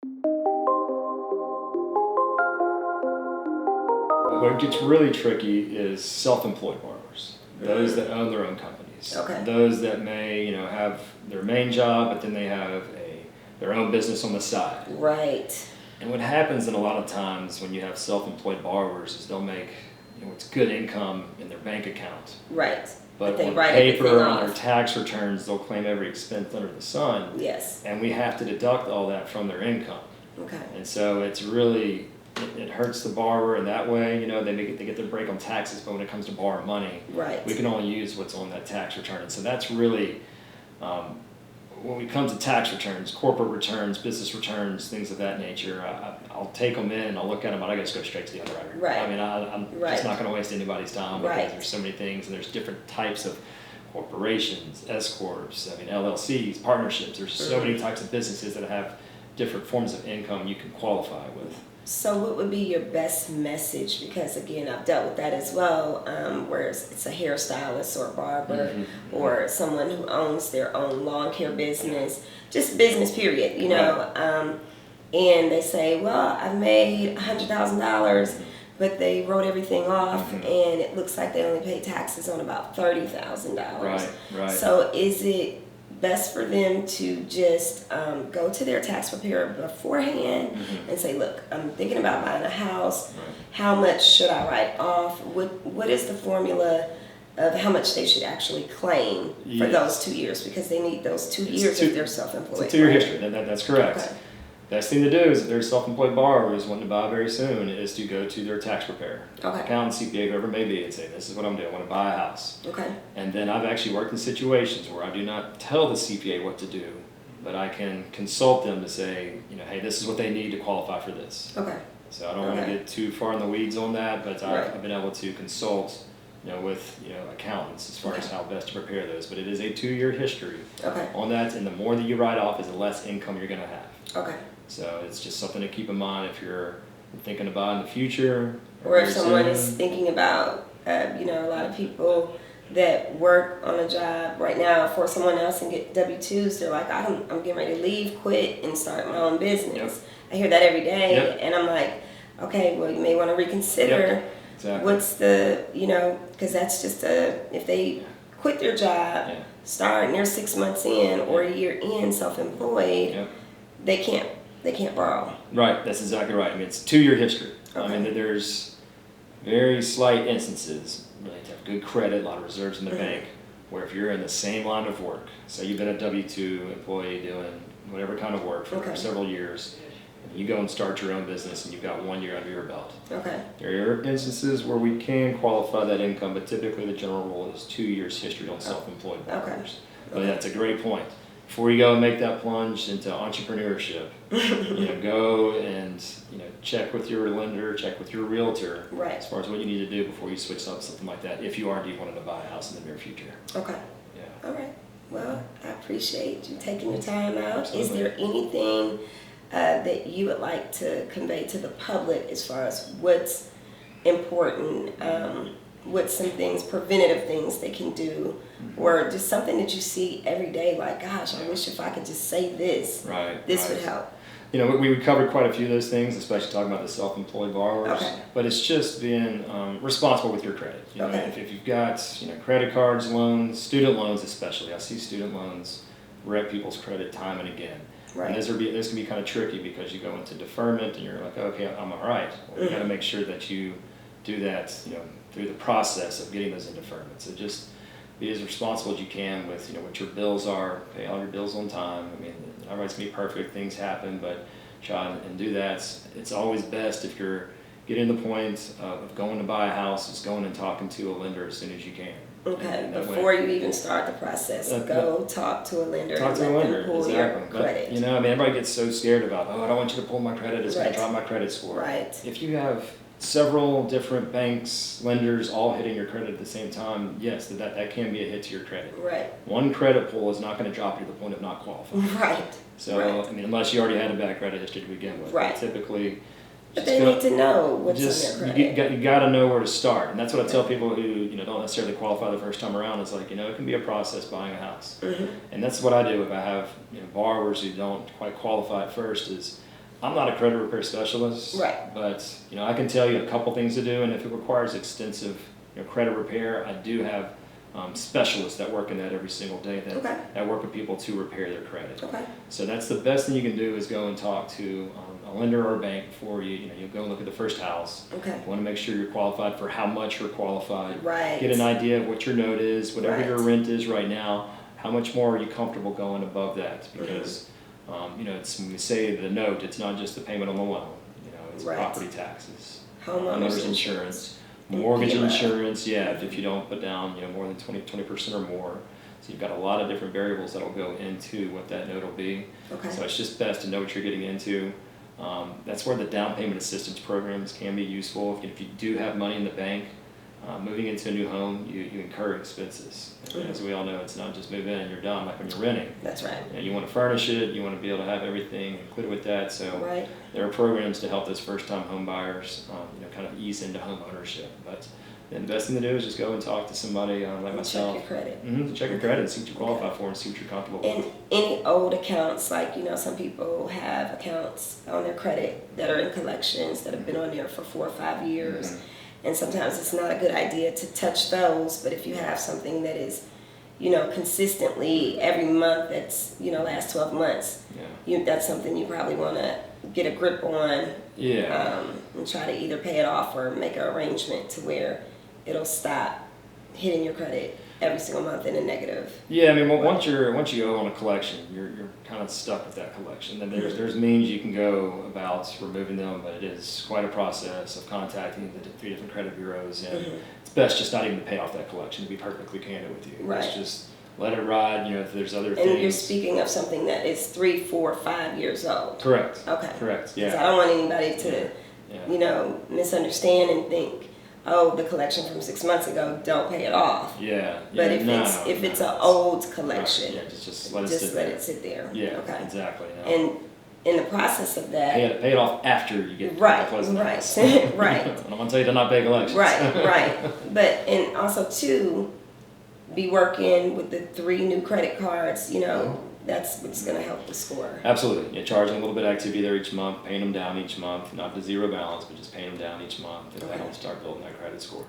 What gets really tricky is self-employed borrowers, those that own their own companies, Okay. those that may, have their main job, but then they have their own business on the side. Right. And what happens in a lot of times when you have self-employed borrowers is they'll make, it's good income in their bank account, Right. but they on write everything paper, on their off. tax returns, they'll claim every expense under the sun, Yes. and we have to deduct all that from their income. Okay. And so it's really, it hurts the borrower in that way. They get their break on taxes, but when it comes to borrowing money, Right. we can only use what's on that tax return. And so that's really, when it comes to tax returns, corporate returns, business returns, things of that nature, I'll take them in and I'll look at them, but I just go straight to the underwriter. Right. I mean, I'm Right. just not going to waste anybody's time because Right. there's so many things and there's different types of corporations, S corps, LLCs, partnerships. There's so many types of businesses that have different forms of income you can qualify with. So what would be your best message? Because again, I've dealt with that as well, where it's a hairstylist or a barber or someone who owns their own lawn care business, just business period, and they say, well, I've made $100,000, but they wrote everything off and it looks like they only paid taxes on about $30,000. Right. So is it best for them to just go to their tax preparer beforehand and say, look, I'm thinking about buying a house. Right. How much should I write off? What is the formula of how much they should actually claim for those 2 years? Because they need those 2 years if they're self-employed. It's a 2-year history. That's correct. Okay. Best thing to do is if they're self-employed borrowers wanting to buy very soon is to go to their tax preparer, Okay. accountant, CPA, whoever it may be, and say, this is what I'm doing. I want to buy a house. Okay. And then I've actually worked in situations where I do not tell the CPA what to do, but I can consult them to say, hey, this is what they need to qualify for this. Okay. So I don't want to get too far in the weeds on that, but Right. I've been able to consult, with accountants as far as how best to prepare those. But it is a 2-year history Okay. on that, and the more that you write off is the less income you're going to have. Okay. So it's just something to keep in mind if you're thinking about in the future. Or if very someone soon. is thinking about, a lot of people that work on a job right now for someone else and get W-2s, they're like, I'm getting ready to leave, quit, and start my own business. Yep. I hear that every day, Yep. and I'm like, okay, well, you may want to reconsider Exactly. what's the, because that's just if they quit their job, start and they're 6 months in or a year in self-employed, Yep. they can't borrow. Right, that's exactly right. I mean, it's 2-year history. I Okay. mean, there's very slight instances, really, to have good credit, a lot of reserves in the bank, where if you're in the same line of work, so you've been a W-2 employee doing whatever kind of work for several years, and you go and start your own business and you've got 1 year under your belt. Okay. There are instances where we can qualify that income, but typically the general rule is 2 years history on self-employed borrowers. But that's a great point. Before you go and make that plunge into entrepreneurship, go and check with your lender, check with your realtor, Right. as far as what you need to do before you switch up something like that. If you are indeed wanting to buy a house in the near future. Okay. Yeah. All right. Well, I appreciate you taking your time out. Absolutely. Is there anything that you would like to convey to the public as far as what's important, what's some things, preventative things they can do, or just something that you see every day, like, gosh, I wish if I could just say this, this would help. We covered quite a few of those things, especially talking about the self-employed borrowers. Okay. But it's just being responsible with your credit. Okay. If you've got credit cards, loans, student loans especially. I see student loans wreck people's credit time and again. Right. And those can be kind of tricky because you go into deferment and you're like, okay, I'm all right. Well, you got to make sure that you do that, through the process of getting those in deferment. So just be as responsible as you can with, what your bills are. Pay all your bills on time. I mean, everybody's gonna be perfect. Things happen, but try and do that. It's always best if you're getting to the point of going to buy a house, is going and talking to a lender as soon as you can. Okay, And that before way, you even start the process, go talk to a lender talk and to a let lender. them pull Exactly. your credit. But, everybody gets so scared about, I don't want you to pull my credit. It's going Right. to drop my credit score. Right. If you have several different banks, lenders, all hitting your credit at the same time, yes, that can be a hit to your credit. Right. One credit pull is not going to drop you to the point of not qualifying. Right. So, Right. I mean, unless you already had a bad credit history to begin with. Right. But typically, But they need to know what's on their credit. you got to know where to start, and that's what I tell people who don't necessarily qualify the first time around. It's like it can be a process buying a house, and that's what I do if I have borrowers who don't quite qualify at first. Is I'm not a credit repair specialist, Right. but I can tell you a couple things to do, and if it requires extensive credit repair, I do have specialists that work in that every single day that work with people to repair their credit. Okay. So that's the best thing you can do is go and talk to a lender or a bank before you go and look at the first house. Okay. You want to make sure you're qualified for how much you're qualified. Right. Get an idea of what your note is, whatever your Right. rent is right now. How much more are you comfortable going above that? Because it's when we say the note, it's not just the payment on the loan. It's Right. property taxes, Homeowners insurance, and mortgage PMI. insurance. Yeah, if you don't put down more than 20% or more. So you've got a lot of different variables that'll go into what that note will be. Okay. So it's just best to know what you're getting into. That's where the down payment assistance programs can be useful. If you do have money in the bank, moving into a new home, you incur expenses. As we all know, it's not just move in and you're done like when you're renting. That's right. You want to furnish it, you want to be able to have everything included with that. So Right. there are programs to help those first-time home buyers, kind of ease into home ownership. But then the best thing to do is just go and talk to somebody like myself. Check your credit. Check your credit and see what you qualify for and see what you're comfortable And with. any old accounts, like, some people have accounts on their credit that are in collections that have been on there for 4 or 5 years. And sometimes it's not a good idea to touch those, but if you have something that is, consistently every month that's, last 12 months, that's something you probably want to get a grip on. Yeah. And try to either pay it off or make an arrangement to where it'll stop hitting your credit every single month in a negative. Yeah, I mean, once you owe on a collection, you're kind of stuck with that collection. Then there's means you can go about removing them, but it is quite a process of contacting the 3 different credit bureaus, and it's best just not even to pay off that collection. To be perfectly candid with you, Right. It's just let it ride. If there's other And things. you're speaking of something that is 3, 4, 5 years old. Correct. Okay. Correct. 'Cause Yeah. I don't want anybody to, Yeah. misunderstand and think, oh, the collection from 6 months ago, don't pay it off. Yeah. But Yeah, if it's an old collection, right, yeah, just let it just sit let there. it sit there. Yeah. Okay. Exactly. Yeah. And in the process of that, Pay it off after you get right, the closing right, notice. right. I don't want to tell you to not pay collections. right. But and also too, be working with the 3 new credit cards. That's what's going to help the score. Absolutely. Charging a little bit of activity there each month, paying them down each month, not to zero balance, but just paying them down each month, and that'll start building that credit score.